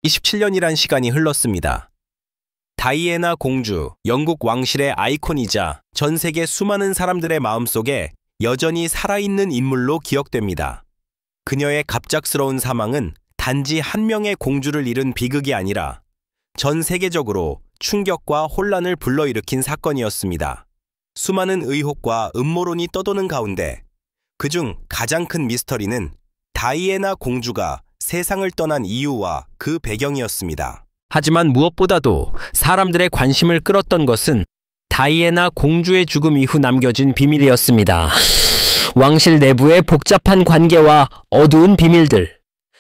27년이란 시간이 흘렀습니다. 다이애나 공주, 영국 왕실의 아이콘이자 전 세계 수많은 사람들의 마음속에 여전히 살아있는 인물로 기억됩니다. 그녀의 갑작스러운 사망은 단지 한 명의 공주를 잃은 비극이 아니라 전 세계적으로 충격과 혼란을 불러일으킨 사건이었습니다. 수많은 의혹과 음모론이 떠도는 가운데 그중 가장 큰 미스터리는 다이애나 공주가 세상을 떠난 이유와 그 배경이었습니다. 하지만 무엇보다도 사람들의 관심을 끌었던 것은 다이애나 공주의 죽음 이후 남겨진 비밀이었습니다. 왕실 내부의 복잡한 관계와 어두운 비밀들,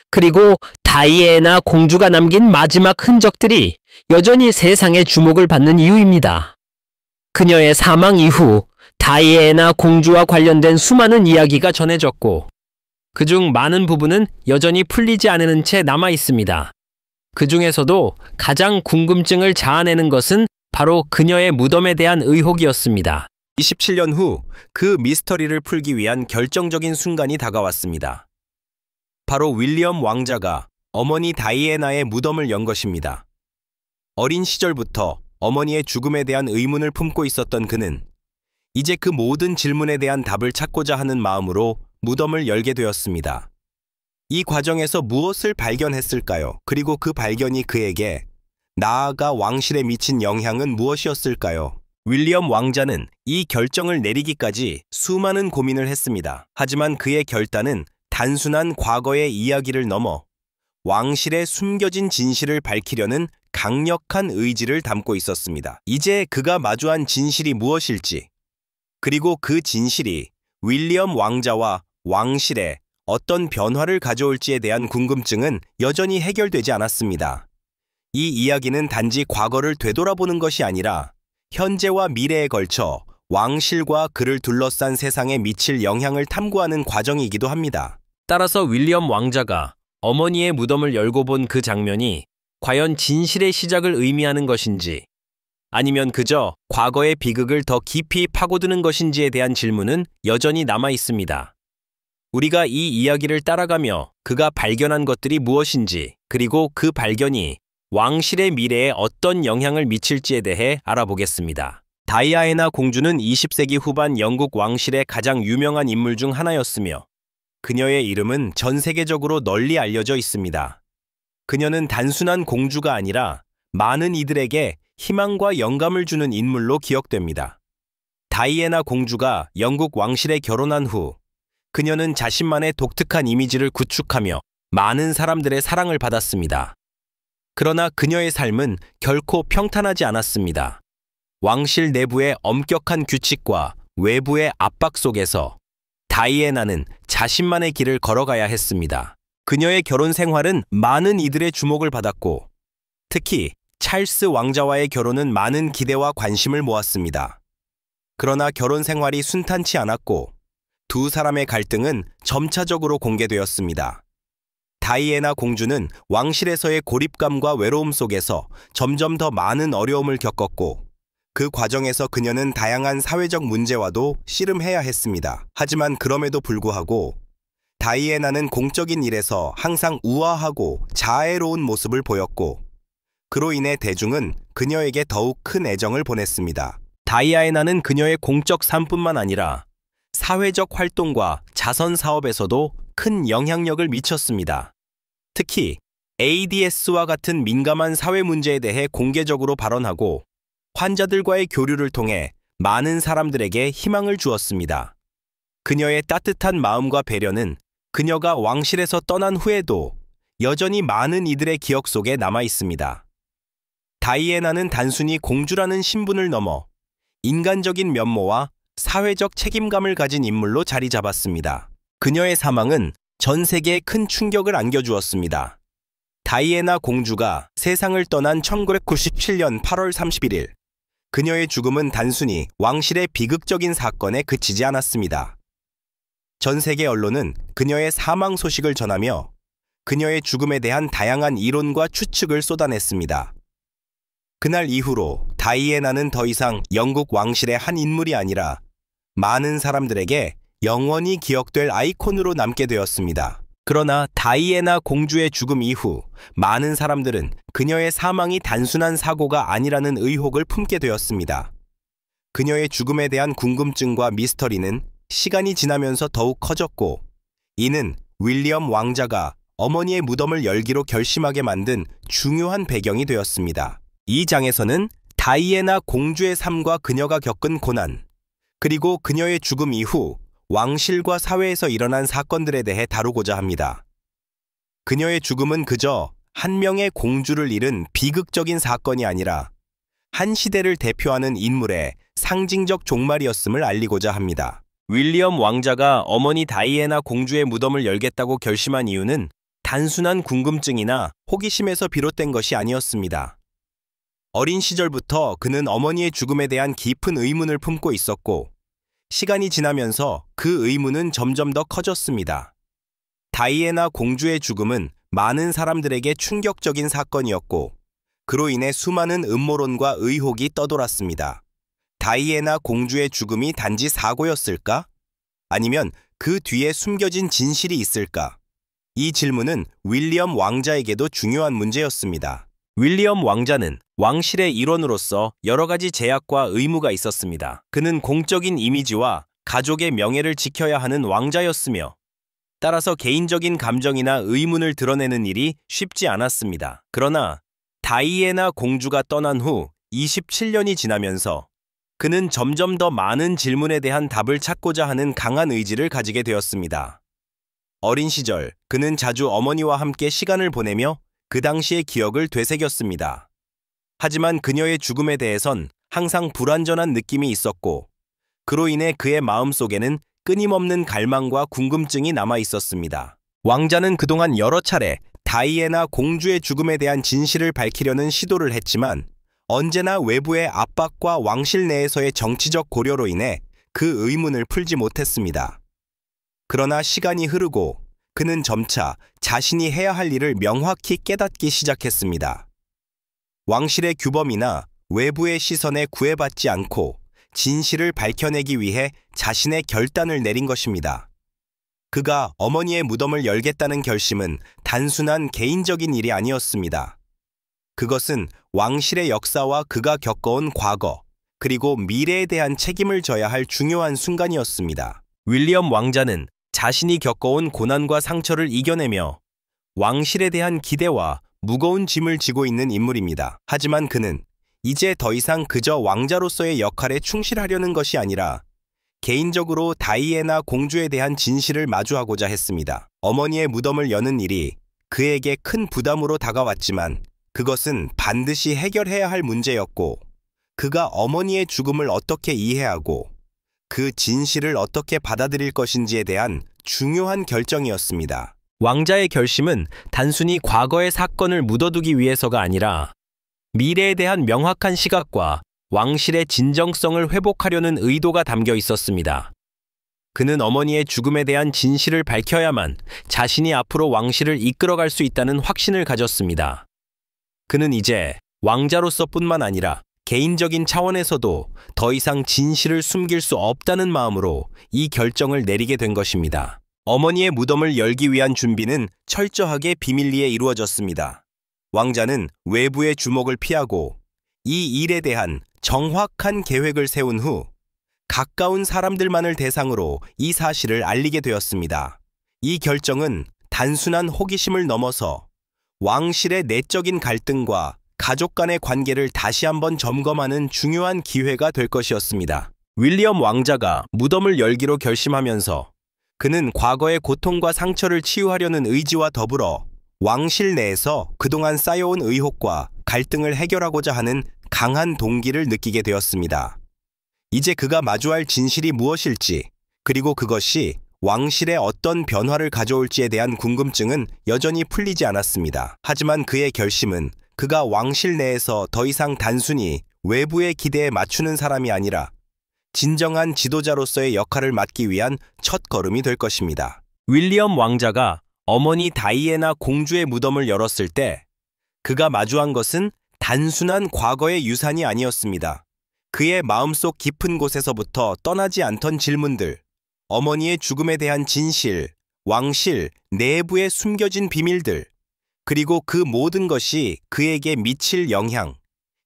그리고 다이애나 공주가 남긴 마지막 흔적들이 여전히 세상의 주목을 받는 이유입니다. 그녀의 사망 이후 다이애나 공주와 관련된 수많은 이야기가 전해졌고 그중 많은 부분은 여전히 풀리지 않은 채 남아 있습니다. 그 중에서도 가장 궁금증을 자아내는 것은 바로 그녀의 무덤에 대한 의혹이었습니다. 27년 후 그 미스터리를 풀기 위한 결정적인 순간이 다가왔습니다. 바로 윌리엄 왕자가 어머니 다이애나의 무덤을 연 것입니다. 어린 시절부터 어머니의 죽음에 대한 의문을 품고 있었던 그는 이제 그 모든 질문에 대한 답을 찾고자 하는 마음으로 무덤을 열게 되었습니다. 이 과정에서 무엇을 발견했을까요? 그리고 그 발견이 그에게 나아가 왕실에 미친 영향은 무엇이었을까요? 윌리엄 왕자는 이 결정을 내리기까지 수많은 고민을 했습니다. 하지만 그의 결단은 단순한 과거의 이야기를 넘어 왕실의 숨겨진 진실을 밝히려는 강력한 의지를 담고 있었습니다. 이제 그가 마주한 진실이 무엇일지, 그리고 그 진실이 윌리엄 왕자와 왕실에 어떤 변화를 가져올지에 대한 궁금증은 여전히 해결되지 않았습니다. 이 이야기는 단지 과거를 되돌아보는 것이 아니라 현재와 미래에 걸쳐 왕실과 그를 둘러싼 세상에 미칠 영향을 탐구하는 과정이기도 합니다. 따라서 윌리엄 왕자가 어머니의 무덤을 열고 본 그 장면이 과연 진실의 시작을 의미하는 것인지 아니면 그저 과거의 비극을 더 깊이 파고드는 것인지에 대한 질문은 여전히 남아 있습니다. 우리가 이 이야기를 따라가며 그가 발견한 것들이 무엇인지, 그리고 그 발견이 왕실의 미래에 어떤 영향을 미칠지에 대해 알아보겠습니다. 다이애나 공주는 20세기 후반 영국 왕실의 가장 유명한 인물 중 하나였으며 그녀의 이름은 전 세계적으로 널리 알려져 있습니다. 그녀는 단순한 공주가 아니라 많은 이들에게 희망과 영감을 주는 인물로 기억됩니다. 다이애나 공주가 영국 왕실에 결혼한 후 그녀는 자신만의 독특한 이미지를 구축하며 많은 사람들의 사랑을 받았습니다. 그러나 그녀의 삶은 결코 평탄하지 않았습니다. 왕실 내부의 엄격한 규칙과 외부의 압박 속에서 다이애나는 자신만의 길을 걸어가야 했습니다. 그녀의 결혼 생활은 많은 이들의 주목을 받았고 특히 찰스 왕자와의 결혼은 많은 기대와 관심을 모았습니다. 그러나 결혼 생활이 순탄치 않았고 두 사람의 갈등은 점차적으로 공개되었습니다. 다이애나 공주는 왕실에서의 고립감과 외로움 속에서 점점 더 많은 어려움을 겪었고 그 과정에서 그녀는 다양한 사회적 문제와도 씨름해야 했습니다. 하지만 그럼에도 불구하고 다이애나는 공적인 일에서 항상 우아하고 자애로운 모습을 보였고 그로 인해 대중은 그녀에게 더욱 큰 애정을 보냈습니다. 다이애나는 그녀의 공적 삶뿐만 아니라 사회적 활동과 자선 사업에서도 큰 영향력을 미쳤습니다. 특히 AIDS와 같은 민감한 사회 문제에 대해 공개적으로 발언하고 환자들과의 교류를 통해 많은 사람들에게 희망을 주었습니다. 그녀의 따뜻한 마음과 배려는 그녀가 왕실에서 떠난 후에도 여전히 많은 이들의 기억 속에 남아 있습니다. 다이애나는 단순히 공주라는 신분을 넘어 인간적인 면모와 사회적 책임감을 가진 인물로 자리 잡았습니다. 그녀의 사망은 전 세계에 큰 충격을 안겨주었습니다. 다이애나 공주가 세상을 떠난 1997년 8월 31일, 그녀의 죽음은 단순히 왕실의 비극적인 사건에 그치지 않았습니다. 전 세계 언론은 그녀의 사망 소식을 전하며 그녀의 죽음에 대한 다양한 이론과 추측을 쏟아냈습니다. 그날 이후로 다이애나는 더 이상 영국 왕실의 한 인물이 아니라 많은 사람들에게 영원히 기억될 아이콘으로 남게 되었습니다. 그러나 다이애나 공주의 죽음 이후 많은 사람들은 그녀의 사망이 단순한 사고가 아니라는 의혹을 품게 되었습니다. 그녀의 죽음에 대한 궁금증과 미스터리는 시간이 지나면서 더욱 커졌고, 이는 윌리엄 왕자가 어머니의 무덤을 열기로 결심하게 만든 중요한 배경이 되었습니다. 이 장에서는 다이애나 공주의 삶과 그녀가 겪은 고난, 그리고 그녀의 죽음 이후 왕실과 사회에서 일어난 사건들에 대해 다루고자 합니다. 그녀의 죽음은 그저 한 명의 공주를 잃은 비극적인 사건이 아니라 한 시대를 대표하는 인물의 상징적 종말이었음을 알리고자 합니다. 윌리엄 왕자가 어머니 다이애나 공주의 무덤을 열겠다고 결심한 이유는 단순한 궁금증이나 호기심에서 비롯된 것이 아니었습니다. 어린 시절부터 그는 어머니의 죽음에 대한 깊은 의문을 품고 있었고, 시간이 지나면서 그 의문은 점점 더 커졌습니다. 다이애나 공주의 죽음은 많은 사람들에게 충격적인 사건이었고, 그로 인해 수많은 음모론과 의혹이 떠돌았습니다. 다이애나 공주의 죽음이 단지 사고였을까? 아니면 그 뒤에 숨겨진 진실이 있을까? 이 질문은 윌리엄 왕자에게도 중요한 문제였습니다. 윌리엄 왕자는 왕실의 일원으로서 여러 가지 제약과 의무가 있었습니다. 그는 공적인 이미지와 가족의 명예를 지켜야 하는 왕자였으며, 따라서 개인적인 감정이나 의문을 드러내는 일이 쉽지 않았습니다. 그러나 다이애나 공주가 떠난 후 27년이 지나면서 그는 점점 더 많은 질문에 대한 답을 찾고자 하는 강한 의지를 가지게 되었습니다. 어린 시절, 그는 자주 어머니와 함께 시간을 보내며 그 당시의 기억을 되새겼습니다. 하지만 그녀의 죽음에 대해선 항상 불완전한 느낌이 있었고, 그로 인해 그의 마음속에는 끊임없는 갈망과 궁금증이 남아 있었습니다. 왕자는 그동안 여러 차례 다이애나 공주의 죽음에 대한 진실을 밝히려는 시도를 했지만, 언제나 외부의 압박과 왕실 내에서의 정치적 고려로 인해 그 의문을 풀지 못했습니다. 그러나 시간이 흐르고 그는 점차 자신이 해야 할 일을 명확히 깨닫기 시작했습니다. 왕실의 규범이나 외부의 시선에 구애받지 않고 진실을 밝혀내기 위해 자신의 결단을 내린 것입니다. 그가 어머니의 무덤을 열겠다는 결심은 단순한 개인적인 일이 아니었습니다. 그것은 왕실의 역사와 그가 겪어온 과거, 그리고 미래에 대한 책임을 져야 할 중요한 순간이었습니다. 윌리엄 왕자는 자신이 겪어온 고난과 상처를 이겨내며 왕실에 대한 기대와 무거운 짐을 지고 있는 인물입니다. 하지만 그는 이제 더 이상 그저 왕자로서의 역할에 충실하려는 것이 아니라 개인적으로 다이애나 공주에 대한 진실을 마주하고자 했습니다. 어머니의 무덤을 여는 일이 그에게 큰 부담으로 다가왔지만, 그것은 반드시 해결해야 할 문제였고, 그가 어머니의 죽음을 어떻게 이해하고 그 진실을 어떻게 받아들일 것인지에 대한 중요한 결정이었습니다. 왕자의 결심은 단순히 과거의 사건을 묻어두기 위해서가 아니라 미래에 대한 명확한 시각과 왕실의 진정성을 회복하려는 의도가 담겨 있었습니다. 그는 어머니의 죽음에 대한 진실을 밝혀야만 자신이 앞으로 왕실을 이끌어갈 수 있다는 확신을 가졌습니다. 그는 이제 왕자로서뿐만 아니라 개인적인 차원에서도 더 이상 진실을 숨길 수 없다는 마음으로 이 결정을 내리게 된 것입니다. 어머니의 무덤을 열기 위한 준비는 철저하게 비밀리에 이루어졌습니다. 왕자는 외부의 주목을 피하고 이 일에 대한 정확한 계획을 세운 후 가까운 사람들만을 대상으로 이 사실을 알리게 되었습니다. 이 결정은 단순한 호기심을 넘어서 왕실의 내적인 갈등과 가족 간의 관계를 다시 한번 점검하는 중요한 기회가 될 것이었습니다. 윌리엄 왕자가 무덤을 열기로 결심하면서 그는 과거의 고통과 상처를 치유하려는 의지와 더불어 왕실 내에서 그동안 쌓여온 의혹과 갈등을 해결하고자 하는 강한 동기를 느끼게 되었습니다. 이제 그가 마주할 진실이 무엇일지, 그리고 그것이 왕실에 어떤 변화를 가져올지에 대한 궁금증은 여전히 풀리지 않았습니다. 하지만 그의 결심은 그가 왕실 내에서 더 이상 단순히 외부의 기대에 맞추는 사람이 아니라 진정한 지도자로서의 역할을 맡기 위한 첫걸음이 될 것입니다. 윌리엄 왕자가 어머니 다이애나 공주의 무덤을 열었을 때 그가 마주한 것은 단순한 과거의 유산이 아니었습니다. 그의 마음속 깊은 곳에서부터 떠나지 않던 질문들, 어머니의 죽음에 대한 진실, 왕실 내부에 숨겨진 비밀들, 그리고 그 모든 것이 그에게 미칠 영향,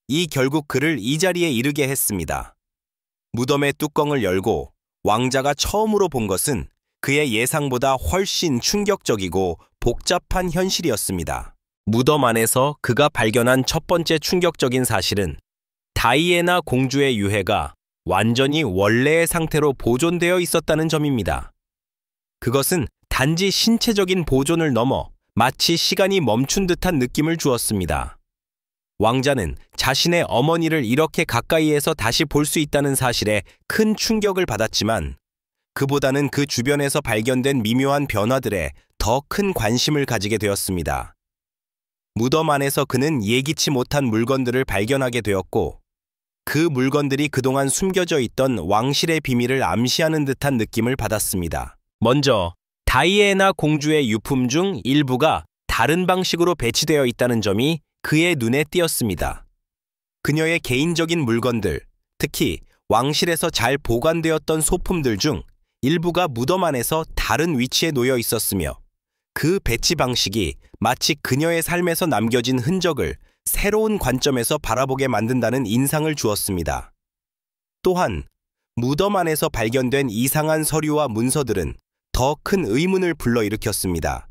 이 결국 그를 이 자리에 이르게 했습니다. 무덤의 뚜껑을 열고 왕자가 처음으로 본 것은 그의 예상보다 훨씬 충격적이고 복잡한 현실이었습니다. 무덤 안에서 그가 발견한 첫 번째 충격적인 사실은 다이애나 공주의 유해가 완전히 원래의 상태로 보존되어 있었다는 점입니다. 그것은 단지 신체적인 보존을 넘어 마치 시간이 멈춘 듯한 느낌을 주었습니다. 왕자는 자신의 어머니를 이렇게 가까이에서 다시 볼 수 있다는 사실에 큰 충격을 받았지만 그보다는 그 주변에서 발견된 미묘한 변화들에 더 큰 관심을 가지게 되었습니다. 무덤 안에서 그는 예기치 못한 물건들을 발견하게 되었고 그 물건들이 그동안 숨겨져 있던 왕실의 비밀을 암시하는 듯한 느낌을 받았습니다. 먼저 다이애나 공주의 유품 중 일부가 다른 방식으로 배치되어 있다는 점이 그의 눈에 띄었습니다. 그녀의 개인적인 물건들, 특히 왕실에서 잘 보관되었던 소품들 중 일부가 무덤 안에서 다른 위치에 놓여 있었으며 그 배치 방식이 마치 그녀의 삶에서 남겨진 흔적을 새로운 관점에서 바라보게 만든다는 인상을 주었습니다. 또한 무덤 안에서 발견된 이상한 서류와 문서들은 더 큰 의문을 불러일으켰습니다.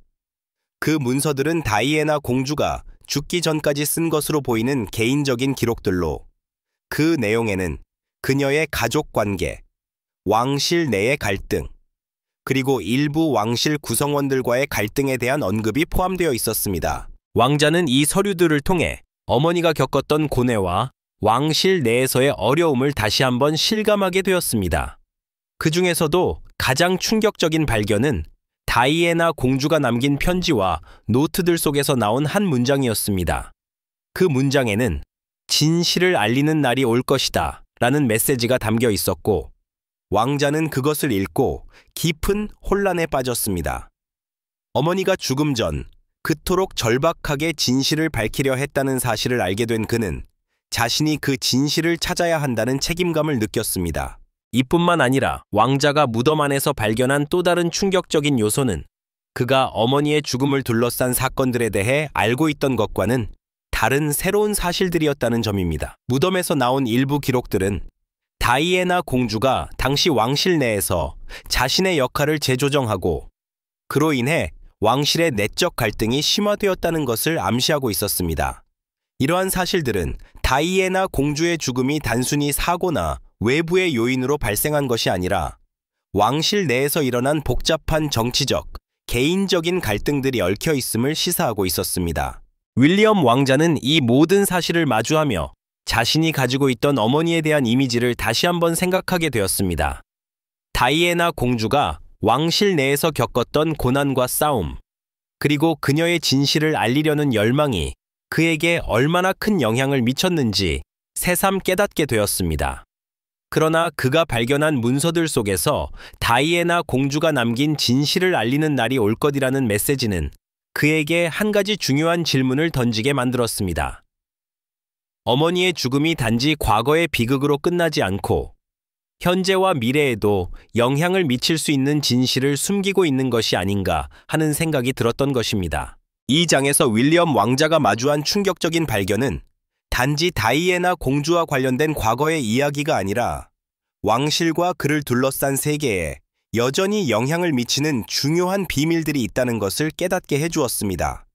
그 문서들은 다이애나 공주가 죽기 전까지 쓴 것으로 보이는 개인적인 기록들로 그 내용에는 그녀의 가족 관계, 왕실 내의 갈등, 그리고 일부 왕실 구성원들과의 갈등에 대한 언급이 포함되어 있었습니다. 왕자는 이 서류들을 통해 어머니가 겪었던 고뇌와 왕실 내에서의 어려움을 다시 한번 실감하게 되었습니다. 그 중에서도 가장 충격적인 발견은 다이애나 공주가 남긴 편지와 노트들 속에서 나온 한 문장이었습니다. 그 문장에는 진실을 알리는 날이 올 것이다 라는 메시지가 담겨 있었고 왕자는 그것을 읽고 깊은 혼란에 빠졌습니다. 어머니가 죽음 전 그토록 절박하게 진실을 밝히려 했다는 사실을 알게 된 그는 자신이 그 진실을 찾아야 한다는 책임감을 느꼈습니다. 이뿐만 아니라 왕자가 무덤 안에서 발견한 또 다른 충격적인 요소는 그가 어머니의 죽음을 둘러싼 사건들에 대해 알고 있던 것과는 다른 새로운 사실들이었다는 점입니다. 무덤에서 나온 일부 기록들은 다이애나 공주가 당시 왕실 내에서 자신의 역할을 재조정하고 그로 인해 왕실의 내적 갈등이 심화되었다는 것을 암시하고 있었습니다. 이러한 사실들은 다이애나 공주의 죽음이 단순히 사고나 외부의 요인으로 발생한 것이 아니라 왕실 내에서 일어난 복잡한 정치적, 개인적인 갈등들이 얽혀 있음을 시사하고 있었습니다. 윌리엄 왕자는 이 모든 사실을 마주하며 자신이 가지고 있던 어머니에 대한 이미지를 다시 한번 생각하게 되었습니다. 다이애나 공주가 왕실 내에서 겪었던 고난과 싸움, 그리고 그녀의 진실을 알리려는 열망이 그에게 얼마나 큰 영향을 미쳤는지 새삼 깨닫게 되었습니다. 그러나 그가 발견한 문서들 속에서 다이애나 공주가 남긴 진실을 알리는 날이 올 것이라는 메시지는 그에게 한 가지 중요한 질문을 던지게 만들었습니다. 어머니의 죽음이 단지 과거의 비극으로 끝나지 않고 현재와 미래에도 영향을 미칠 수 있는 진실을 숨기고 있는 것이 아닌가 하는 생각이 들었던 것입니다. 이 장에서 윌리엄 왕자가 마주한 충격적인 발견은 단지 다이애나 공주와 관련된 과거의 이야기가 아니라 왕실과 그를 둘러싼 세계에 여전히 영향을 미치는 중요한 비밀들이 있다는 것을 깨닫게 해주었습니다.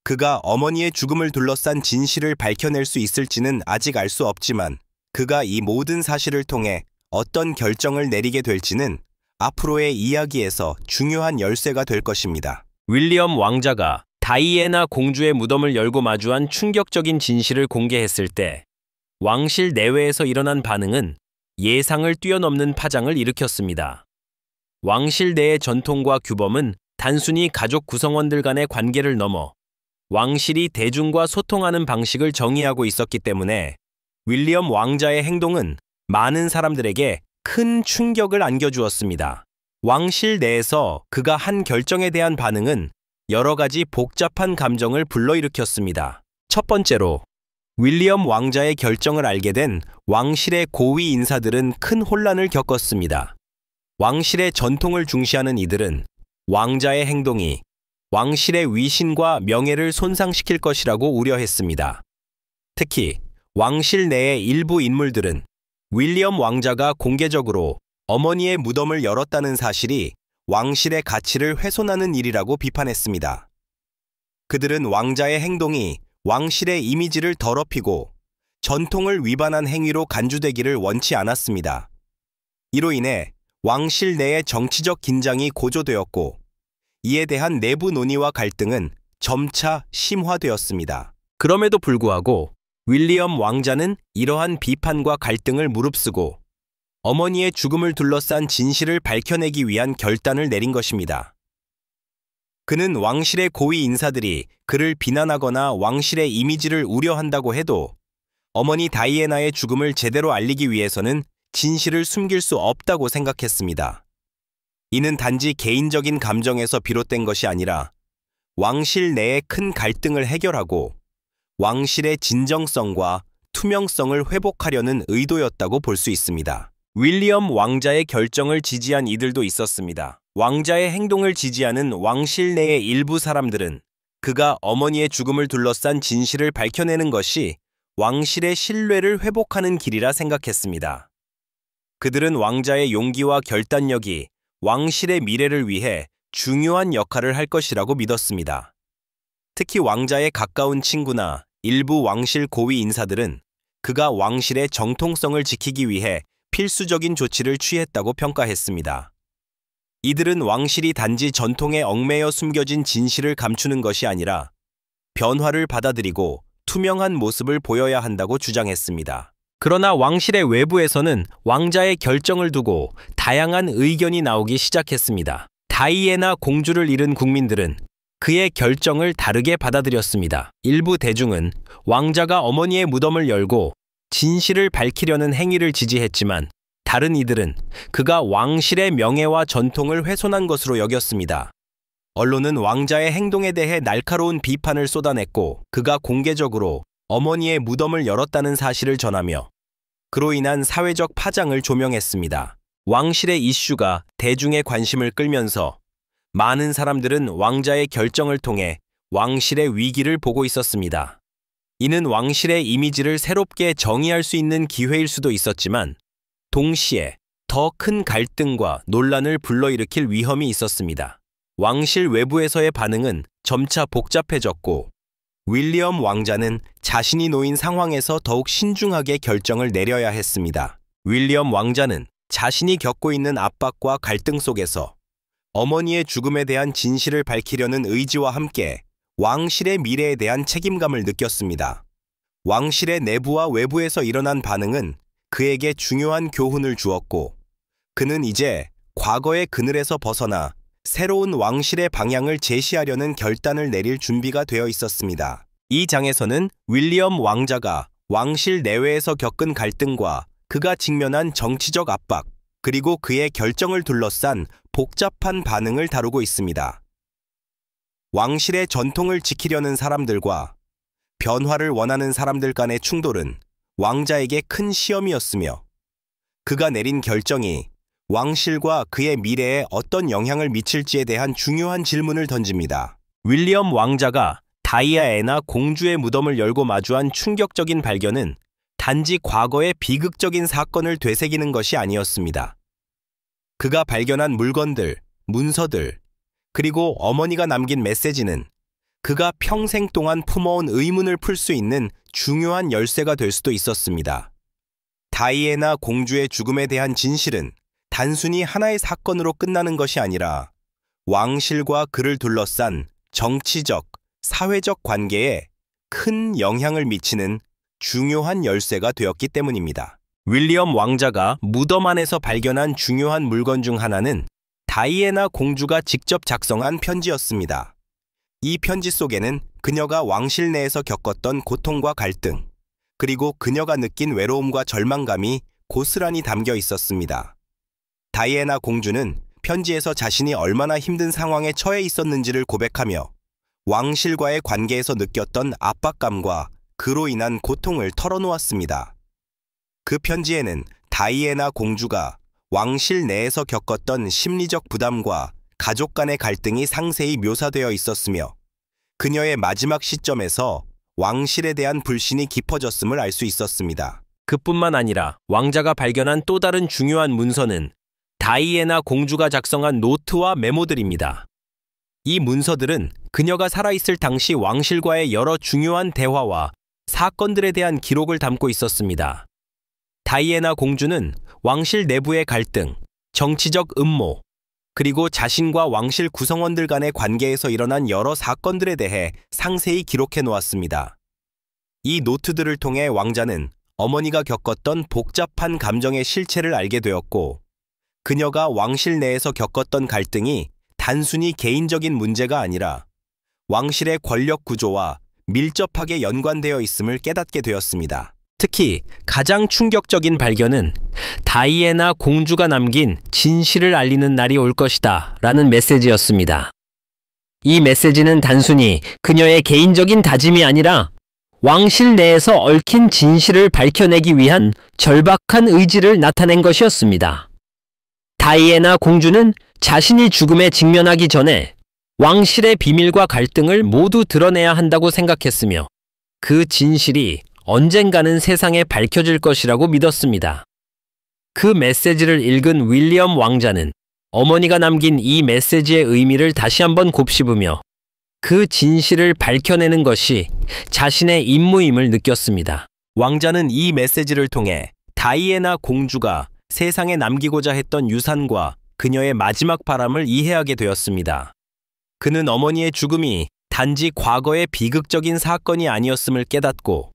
그가 어머니의 죽음을 둘러싼 진실을 밝혀낼 수 있을지는 아직 알 수 없지만 그가 이 모든 사실을 통해 어떤 결정을 내리게 될지는 앞으로의 이야기에서 중요한 열쇠가 될 것입니다. 윌리엄 왕자가 다이애나 공주의 무덤을 열고 마주한 충격적인 진실을 공개했을 때 왕실 내외에서 일어난 반응은 예상을 뛰어넘는 파장을 일으켰습니다. 왕실 내의 전통과 규범은 단순히 가족 구성원들 간의 관계를 넘어 왕실이 대중과 소통하는 방식을 정의하고 있었기 때문에 윌리엄 왕자의 행동은 많은 사람들에게 큰 충격을 안겨주었습니다. 왕실 내에서 그가 한 결정에 대한 반응은 여러 가지 복잡한 감정을 불러일으켰습니다. 첫 번째로, 윌리엄 왕자의 결정을 알게 된 왕실의 고위 인사들은 큰 혼란을 겪었습니다. 왕실의 전통을 중시하는 이들은 왕자의 행동이 왕실의 위신과 명예를 손상시킬 것이라고 우려했습니다. 특히 왕실 내의 일부 인물들은 윌리엄 왕자가 공개적으로 어머니의 무덤을 열었다는 사실이 왕실의 가치를 훼손하는 일이라고 비판했습니다. 그들은 왕자의 행동이 왕실의 이미지를 더럽히고 전통을 위반한 행위로 간주되기를 원치 않았습니다. 이로 인해 왕실 내의 정치적 긴장이 고조되었고 이에 대한 내부 논의와 갈등은 점차 심화되었습니다. 그럼에도 불구하고 윌리엄 왕자는 이러한 비판과 갈등을 무릅쓰고 어머니의 죽음을 둘러싼 진실을 밝혀내기 위한 결단을 내린 것입니다. 그는 왕실의 고위 인사들이 그를 비난하거나 왕실의 이미지를 우려한다고 해도 어머니 다이애나의 죽음을 제대로 알리기 위해서는 진실을 숨길 수 없다고 생각했습니다. 이는 단지 개인적인 감정에서 비롯된 것이 아니라 왕실 내의 큰 갈등을 해결하고 왕실의 진정성과 투명성을 회복하려는 의도였다고 볼 수 있습니다. 윌리엄 왕자의 결정을 지지한 이들도 있었습니다. 왕자의 행동을 지지하는 왕실 내의 일부 사람들은 그가 어머니의 죽음을 둘러싼 진실을 밝혀내는 것이 왕실의 신뢰를 회복하는 길이라 생각했습니다. 그들은 왕자의 용기와 결단력이 왕실의 미래를 위해 중요한 역할을 할 것이라고 믿었습니다. 특히 왕자의 가까운 친구나 일부 왕실 고위 인사들은 그가 왕실의 정통성을 지키기 위해 필수적인 조치를 취했다고 평가했습니다. 이들은 왕실이 단지 전통에 얽매여 숨겨진 진실을 감추는 것이 아니라 변화를 받아들이고 투명한 모습을 보여야 한다고 주장했습니다. 그러나 왕실의 외부에서는 왕자의 결정을 두고 다양한 의견이 나오기 시작했습니다. 다이애나 공주를 잃은 국민들은 그의 결정을 다르게 받아들였습니다. 일부 대중은 왕자가 어머니의 무덤을 열고 진실을 밝히려는 행위를 지지했지만 다른 이들은 그가 왕실의 명예와 전통을 훼손한 것으로 여겼습니다. 언론은 왕자의 행동에 대해 날카로운 비판을 쏟아냈고 그가 공개적으로 어머니의 무덤을 열었다는 사실을 전하며 그로 인한 사회적 파장을 조명했습니다. 왕실의 이슈가 대중의 관심을 끌면서 많은 사람들은 왕자의 결정을 통해 왕실의 위기를 보고 있었습니다. 이는 왕실의 이미지를 새롭게 정의할 수 있는 기회일 수도 있었지만 동시에 더 큰 갈등과 논란을 불러일으킬 위험이 있었습니다. 왕실 외부에서의 반응은 점차 복잡해졌고 윌리엄 왕자는 자신이 놓인 상황에서 더욱 신중하게 결정을 내려야 했습니다. 윌리엄 왕자는 자신이 겪고 있는 압박과 갈등 속에서 어머니의 죽음에 대한 진실을 밝히려는 의지와 함께 왕실의 미래에 대한 책임감을 느꼈습니다. 왕실의 내부와 외부에서 일어난 반응은 그에게 중요한 교훈을 주었고 그는 이제 과거의 그늘에서 벗어나 새로운 왕실의 방향을 제시하려는 결단을 내릴 준비가 되어 있었습니다. 이 장에서는 윌리엄 왕자가 왕실 내외에서 겪은 갈등과 그가 직면한 정치적 압박, 그리고 그의 결정을 둘러싼 복잡한 반응을 다루고 있습니다. 왕실의 전통을 지키려는 사람들과 변화를 원하는 사람들 간의 충돌은 왕자에게 큰 시험이었으며 그가 내린 결정이 왕실과 그의 미래에 어떤 영향을 미칠지에 대한 중요한 질문을 던집니다. 윌리엄 왕자가 다이애나 공주의 무덤을 열고 마주한 충격적인 발견은 단지 과거의 비극적인 사건을 되새기는 것이 아니었습니다. 그가 발견한 물건들, 문서들, 그리고 어머니가 남긴 메시지는 그가 평생 동안 품어온 의문을 풀 수 있는 중요한 열쇠가 될 수도 있었습니다. 다이애나 공주의 죽음에 대한 진실은 단순히 하나의 사건으로 끝나는 것이 아니라 왕실과 그를 둘러싼 정치적, 사회적 관계에 큰 영향을 미치는 중요한 열쇠가 되었기 때문입니다. 윌리엄 왕자가 무덤 안에서 발견한 중요한 물건 중 하나는 다이애나 공주가 직접 작성한 편지였습니다. 이 편지 속에는 그녀가 왕실 내에서 겪었던 고통과 갈등, 그리고 그녀가 느낀 외로움과 절망감이 고스란히 담겨 있었습니다. 다이애나 공주는 편지에서 자신이 얼마나 힘든 상황에 처해 있었는지를 고백하며 왕실과의 관계에서 느꼈던 압박감과 그로 인한 고통을 털어놓았습니다. 그 편지에는 다이애나 공주가 왕실 내에서 겪었던 심리적 부담과 가족 간의 갈등이 상세히 묘사되어 있었으며 그녀의 마지막 시점에서 왕실에 대한 불신이 깊어졌음을 알 수 있었습니다. 그뿐만 아니라 왕자가 발견한 또 다른 중요한 문서는 다이애나 공주가 작성한 노트와 메모들입니다. 이 문서들은 그녀가 살아있을 당시 왕실과의 여러 중요한 대화와 사건들에 대한 기록을 담고 있었습니다. 다이애나 공주는 왕실 내부의 갈등, 정치적 음모, 그리고 자신과 왕실 구성원들 간의 관계에서 일어난 여러 사건들에 대해 상세히 기록해 놓았습니다. 이 노트들을 통해 왕자는 어머니가 겪었던 복잡한 감정의 실체를 알게 되었고, 그녀가 왕실 내에서 겪었던 갈등이 단순히 개인적인 문제가 아니라 왕실의 권력 구조와 밀접하게 연관되어 있음을 깨닫게 되었습니다. 특히 가장 충격적인 발견은 다이애나 공주가 남긴 진실을 알리는 날이 올 것이다 라는 메시지였습니다. 이 메시지는 단순히 그녀의 개인적인 다짐이 아니라 왕실 내에서 얽힌 진실을 밝혀내기 위한 절박한 의지를 나타낸 것이었습니다. 다이애나 공주는 자신이 죽음에 직면하기 전에 왕실의 비밀과 갈등을 모두 드러내야 한다고 생각했으며 그 진실이 언젠가는 세상에 밝혀질 것이라고 믿었습니다. 그 메시지를 읽은 윌리엄 왕자는 어머니가 남긴 이 메시지의 의미를 다시 한번 곱씹으며 그 진실을 밝혀내는 것이 자신의 임무임을 느꼈습니다. 왕자는 이 메시지를 통해 다이애나 공주가 세상에 남기고자 했던 유산과 그녀의 마지막 바람을 이해하게 되었습니다. 그는 어머니의 죽음이 단지 과거의 비극적인 사건이 아니었음을 깨닫고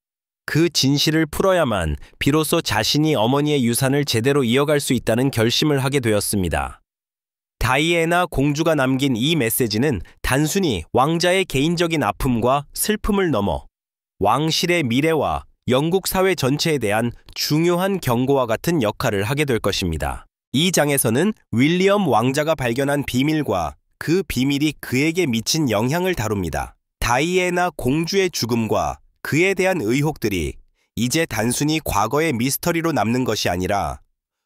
그 진실을 풀어야만 비로소 자신이 어머니의 유산을 제대로 이어갈 수 있다는 결심을 하게 되었습니다. 다이애나 공주가 남긴 이 메시지는 단순히 왕자의 개인적인 아픔과 슬픔을 넘어 왕실의 미래와 영국 사회 전체에 대한 중요한 경고와 같은 역할을 하게 될 것입니다. 이 장에서는 윌리엄 왕자가 발견한 비밀과 그 비밀이 그에게 미친 영향을 다룹니다. 다이애나 공주의 죽음과 그에 대한 의혹들이 이제 단순히 과거의 미스터리로 남는 것이 아니라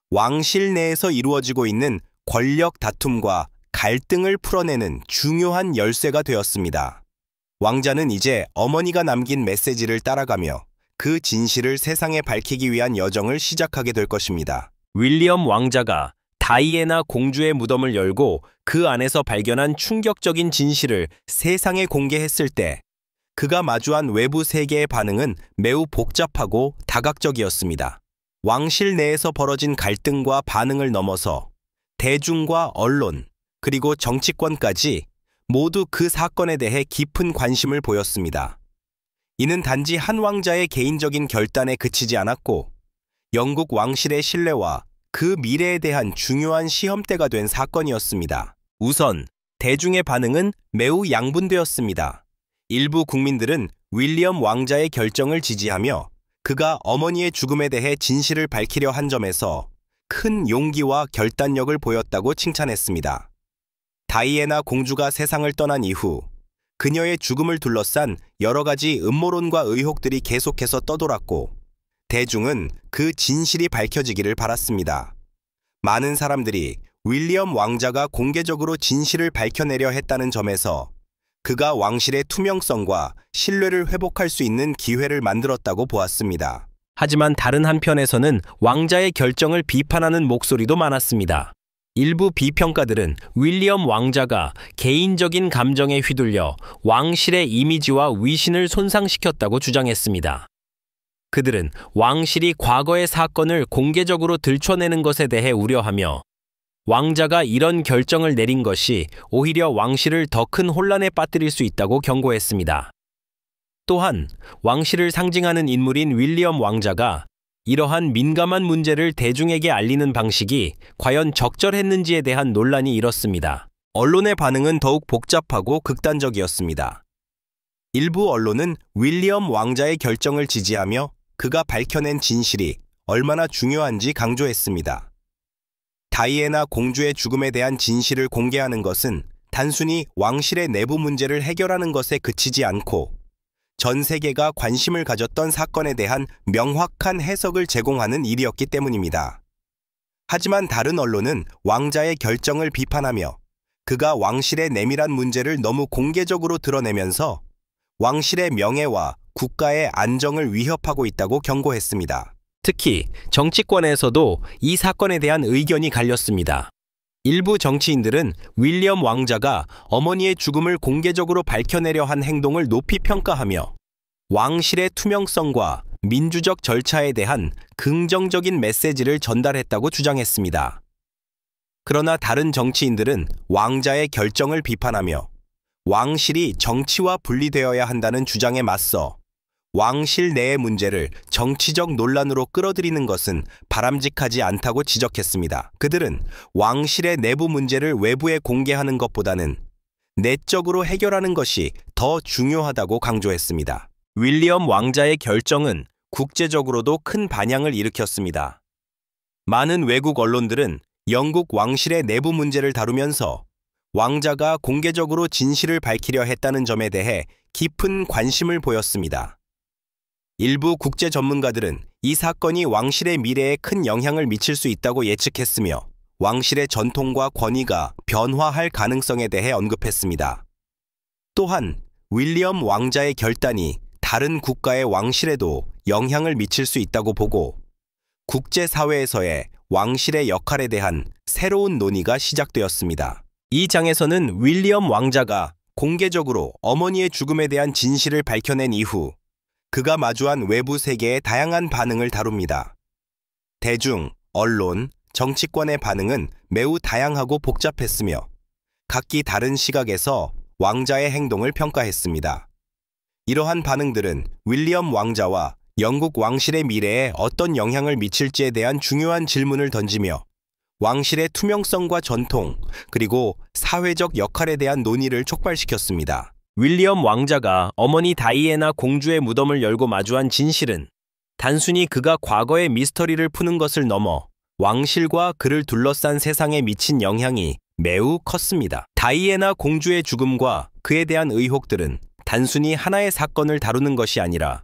왕실 내에서 이루어지고 있는 권력 다툼과 갈등을 풀어내는 중요한 열쇠가 되었습니다. 왕자는 이제 어머니가 남긴 메시지를 따라가며 그 진실을 세상에 밝히기 위한 여정을 시작하게 될 것입니다. 윌리엄 왕자가 다이애나 공주의 무덤을 열고 그 안에서 발견한 충격적인 진실을 세상에 공개했을 때 그가 마주한 외부 세계의 반응은 매우 복잡하고 다각적이었습니다. 왕실 내에서 벌어진 갈등과 반응을 넘어서 대중과 언론, 그리고 정치권까지 모두 그 사건에 대해 깊은 관심을 보였습니다. 이는 단지 한 왕자의 개인적인 결단에 그치지 않았고 영국 왕실의 신뢰와 그 미래에 대한 중요한 시험대가 된 사건이었습니다. 우선 대중의 반응은 매우 양분되었습니다. 일부 국민들은 윌리엄 왕자의 결정을 지지하며 그가 어머니의 죽음에 대해 진실을 밝히려 한 점에서 큰 용기와 결단력을 보였다고 칭찬했습니다. 다이애나 공주가 세상을 떠난 이후 그녀의 죽음을 둘러싼 여러 가지 음모론과 의혹들이 계속해서 떠돌았고 대중은 그 진실이 밝혀지기를 바랐습니다. 많은 사람들이 윌리엄 왕자가 공개적으로 진실을 밝혀내려 했다는 점에서 그가 왕실의 투명성과 신뢰를 회복할 수 있는 기회를 만들었다고 보았습니다. 하지만 다른 한편에서는 왕자의 결정을 비판하는 목소리도 많았습니다. 일부 비평가들은 윌리엄 왕자가 개인적인 감정에 휘둘려 왕실의 이미지와 위신을 손상시켰다고 주장했습니다. 그들은 왕실이 과거의 사건을 공개적으로 들춰내는 것에 대해 우려하며 왕자가 이런 결정을 내린 것이 오히려 왕실을 더 큰 혼란에 빠뜨릴 수 있다고 경고했습니다. 또한 왕실을 상징하는 인물인 윌리엄 왕자가 이러한 민감한 문제를 대중에게 알리는 방식이 과연 적절했는지에 대한 논란이 일었습니다. 언론의 반응은 더욱 복잡하고 극단적이었습니다. 일부 언론은 윌리엄 왕자의 결정을 지지하며 그가 밝혀낸 진실이 얼마나 중요한지 강조했습니다. 다이애나 공주의 죽음에 대한 진실을 공개하는 것은 단순히 왕실의 내부 문제를 해결하는 것에 그치지 않고 전 세계가 관심을 가졌던 사건에 대한 명확한 해석을 제공하는 일이었기 때문입니다. 하지만 다른 언론은 왕자의 결정을 비판하며 그가 왕실의 내밀한 문제를 너무 공개적으로 드러내면서 왕실의 명예와 국가의 안정을 위협하고 있다고 경고했습니다. 특히 정치권에서도 이 사건에 대한 의견이 갈렸습니다. 일부 정치인들은 윌리엄 왕자가 어머니의 죽음을 공개적으로 밝혀내려 한 행동을 높이 평가하며 왕실의 투명성과 민주적 절차에 대한 긍정적인 메시지를 전달했다고 주장했습니다. 그러나 다른 정치인들은 왕자의 결정을 비판하며 왕실이 정치와 분리되어야 한다는 주장에 맞서 왕실 내의 문제를 정치적 논란으로 끌어들이는 것은 바람직하지 않다고 지적했습니다. 그들은 왕실의 내부 문제를 외부에 공개하는 것보다는 내적으로 해결하는 것이 더 중요하다고 강조했습니다. 윌리엄 왕자의 결정은 국제적으로도 큰 반향을 일으켰습니다. 많은 외국 언론들은 영국 왕실의 내부 문제를 다루면서 왕자가 공개적으로 진실을 밝히려 했다는 점에 대해 깊은 관심을 보였습니다. 일부 국제 전문가들은 이 사건이 왕실의 미래에 큰 영향을 미칠 수 있다고 예측했으며 왕실의 전통과 권위가 변화할 가능성에 대해 언급했습니다. 또한 윌리엄 왕자의 결단이 다른 국가의 왕실에도 영향을 미칠 수 있다고 보고 국제사회에서의 왕실의 역할에 대한 새로운 논의가 시작되었습니다. 이 장에서는 윌리엄 왕자가 공개적으로 어머니의 죽음에 대한 진실을 밝혀낸 이후 그가 마주한 외부 세계의 다양한 반응을 다룹니다. 대중, 언론, 정치권의 반응은 매우 다양하고 복잡했으며 각기 다른 시각에서 왕자의 행동을 평가했습니다. 이러한 반응들은 윌리엄 왕자와 영국 왕실의 미래에 어떤 영향을 미칠지에 대한 중요한 질문을 던지며 왕실의 투명성과 전통, 그리고 사회적 역할에 대한 논의를 촉발시켰습니다. 윌리엄 왕자가 어머니 다이애나 공주의 무덤을 열고 마주한 진실은 단순히 그가 과거의 미스터리를 푸는 것을 넘어 왕실과 그를 둘러싼 세상에 미친 영향이 매우 컸습니다. 다이애나 공주의 죽음과 그에 대한 의혹들은 단순히 하나의 사건을 다루는 것이 아니라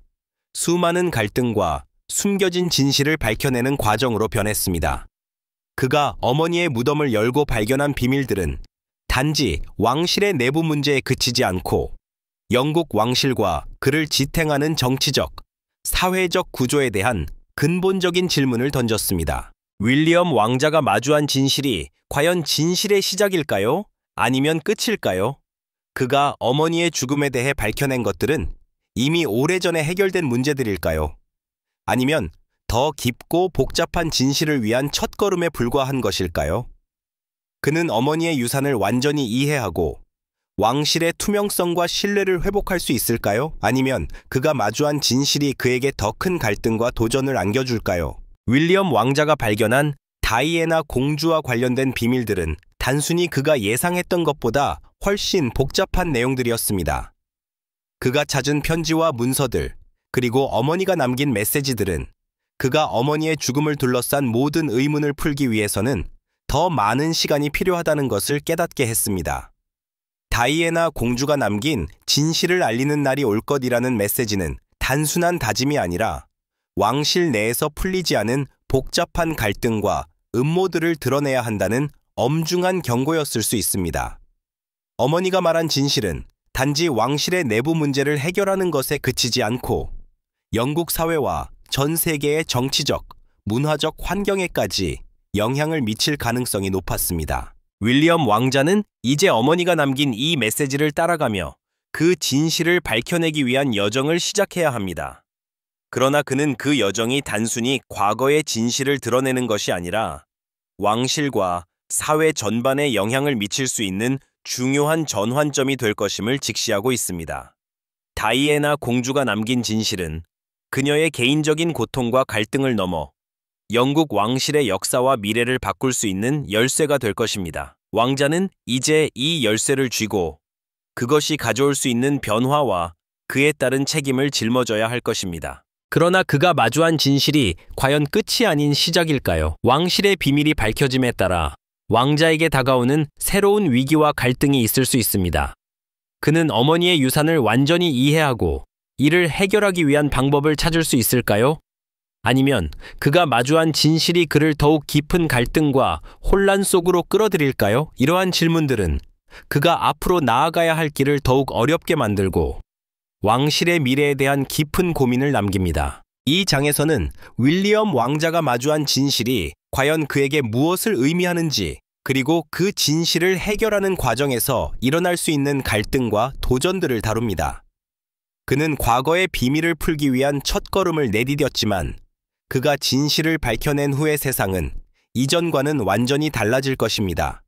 수많은 갈등과 숨겨진 진실을 밝혀내는 과정으로 변했습니다. 그가 어머니의 무덤을 열고 발견한 비밀들은 단지 왕실의 내부 문제에 그치지 않고 영국 왕실과 그를 지탱하는 정치적, 사회적 구조에 대한 근본적인 질문을 던졌습니다. 윌리엄 왕자가 마주한 진실이 과연 진실의 시작일까요? 아니면 끝일까요? 그가 어머니의 죽음에 대해 밝혀낸 것들은 이미 오래전에 해결된 문제들일까요? 아니면 더 깊고 복잡한 진실을 위한 첫걸음에 불과한 것일까요? 그는 어머니의 유산을 완전히 이해하고 왕실의 투명성과 신뢰를 회복할 수 있을까요? 아니면 그가 마주한 진실이 그에게 더 큰 갈등과 도전을 안겨줄까요? 윌리엄 왕자가 발견한 다이애나 공주와 관련된 비밀들은 단순히 그가 예상했던 것보다 훨씬 복잡한 내용들이었습니다. 그가 찾은 편지와 문서들, 그리고 어머니가 남긴 메시지들은 그가 어머니의 죽음을 둘러싼 모든 의문을 풀기 위해서는 더 많은 시간이 필요하다는 것을 깨닫게 했습니다. 다이애나 공주가 남긴 진실을 알리는 날이 올 것이라는 메시지는 단순한 다짐이 아니라 왕실 내에서 풀리지 않은 복잡한 갈등과 음모들을 드러내야 한다는 엄중한 경고였을 수 있습니다. 어머니가 말한 진실은 단지 왕실의 내부 문제를 해결하는 것에 그치지 않고 영국 사회와 전 세계의 정치적, 문화적 환경에까지 영향을 미칠 가능성이 높았습니다. 윌리엄 왕자는 이제 어머니가 남긴 이 메시지를 따라가며 그 진실을 밝혀내기 위한 여정을 시작해야 합니다. 그러나 그는 그 여정이 단순히 과거의 진실을 드러내는 것이 아니라 왕실과 사회 전반에 영향을 미칠 수 있는 중요한 전환점이 될 것임을 직시하고 있습니다. 다이애나 공주가 남긴 진실은 그녀의 개인적인 고통과 갈등을 넘어 영국 왕실의 역사와 미래를 바꿀 수 있는 열쇠가 될 것입니다. 왕자는 이제 이 열쇠를 쥐고 그것이 가져올 수 있는 변화와 그에 따른 책임을 짊어져야 할 것입니다. 그러나 그가 마주한 진실이 과연 끝이 아닌 시작일까요? 왕실의 비밀이 밝혀짐에 따라 왕자에게 다가오는 새로운 위기와 갈등이 있을 수 있습니다. 그는 어머니의 유산을 완전히 이해하고 이를 해결하기 위한 방법을 찾을 수 있을까요? 아니면 그가 마주한 진실이 그를 더욱 깊은 갈등과 혼란 속으로 끌어들일까요? 이러한 질문들은 그가 앞으로 나아가야 할 길을 더욱 어렵게 만들고 왕실의 미래에 대한 깊은 고민을 남깁니다. 이 장에서는 윌리엄 왕자가 마주한 진실이 과연 그에게 무엇을 의미하는지, 그리고 그 진실을 해결하는 과정에서 일어날 수 있는 갈등과 도전들을 다룹니다. 그는 과거의 비밀을 풀기 위한 첫걸음을 내디뎠지만 그가 진실을 밝혀낸 후의 세상은 이전과는 완전히 달라질 것입니다.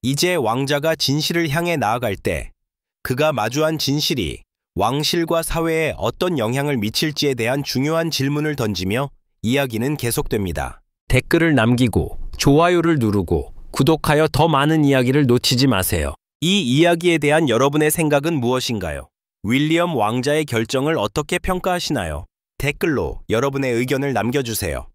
이제 왕자가 진실을 향해 나아갈 때 그가 마주한 진실이 왕실과 사회에 어떤 영향을 미칠지에 대한 중요한 질문을 던지며 이야기는 계속됩니다. 댓글을 남기고 좋아요를 누르고 구독하여 더 많은 이야기를 놓치지 마세요. 이 이야기에 대한 여러분의 생각은 무엇인가요? 윌리엄 왕자의 결정을 어떻게 평가하시나요? 댓글로 여러분의 의견을 남겨주세요.